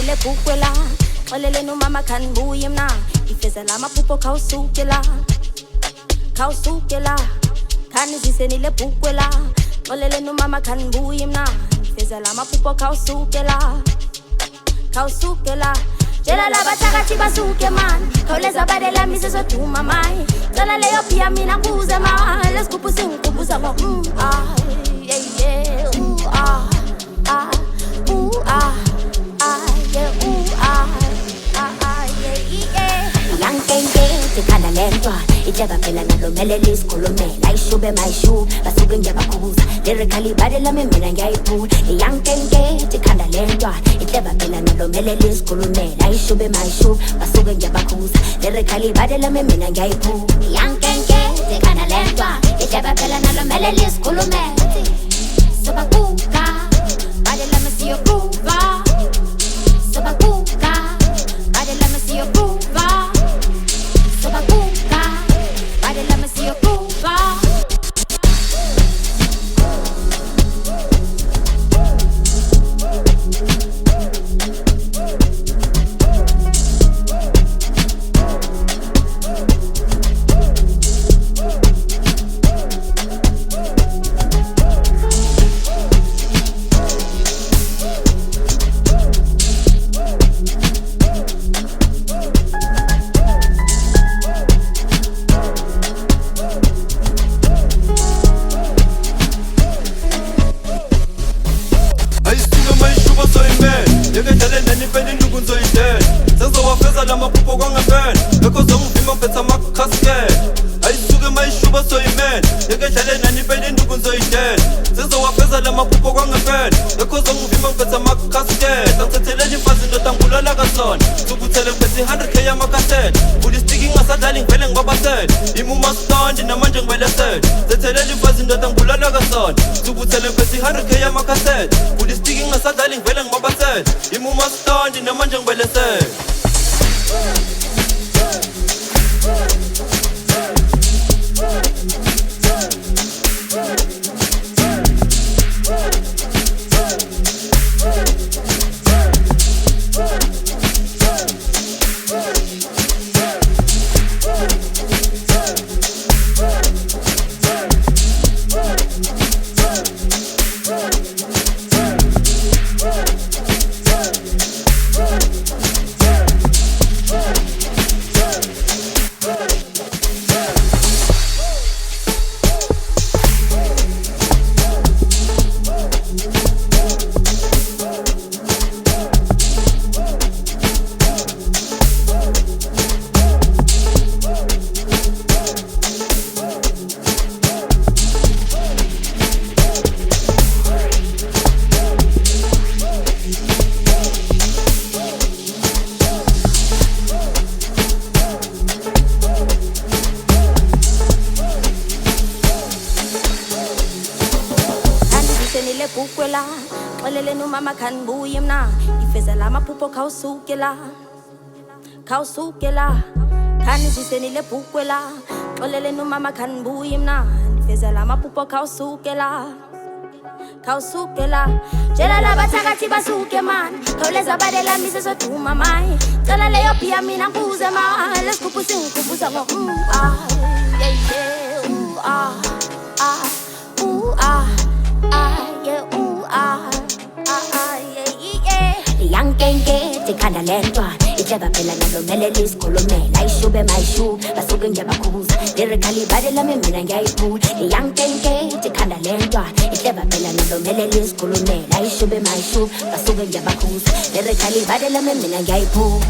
Senile bukwela Olele no mama kan buyim na Ifeza lama pupo kausukela Kani zisenile bukwela Olele no mama kan buyim na Ifeza lama pupo kausukela Jela la bataka chiba suke man Kauleza badela miseso tuma mai Jala leo pia mina kuze ma Let's kupusi unkubuza mo yeah yeah Yang kenge tikana lentwa Ijaba pela na lomele lis kolome Lai shube my shoe Basuge njaba kubuza Lyrically badela me mina ngai pool Yang kenge tikana lentwa Ijaba pela na lomele lis kolome Lai shube my shoe Basuge njaba kubuza Lyrically badela me mina ngai pool Yang kenge tikana lentwa Ijaba pela na lomele lis kolome Sobakuka Badela me see your groover Sobakuka Badela me see your groover Sobakuka Badela me see your groover Olele no mama kan buyim na Ifeza lama pupo kausukela Kani zisenile bukwela Olele no mama kan buyim na Ifeza lama pupo kausukela Jela la bataka chiba suke man Kauleza badela miseso tuma mai Jala leo pia mina kuze ma Let's kupusi unkubuza mo yeah Yang kenge tikana lentwa Ijaba pela na lomele lis kolome Lai shube my shoe Basuge njaba kubuza Lyrically badela me mina ngai pool Yang kenge tikana lentwa Ijaba pela na lomele lis kolome Lai shube my shoe Basuge njaba kubuza Lyrically badela me mina ngai pool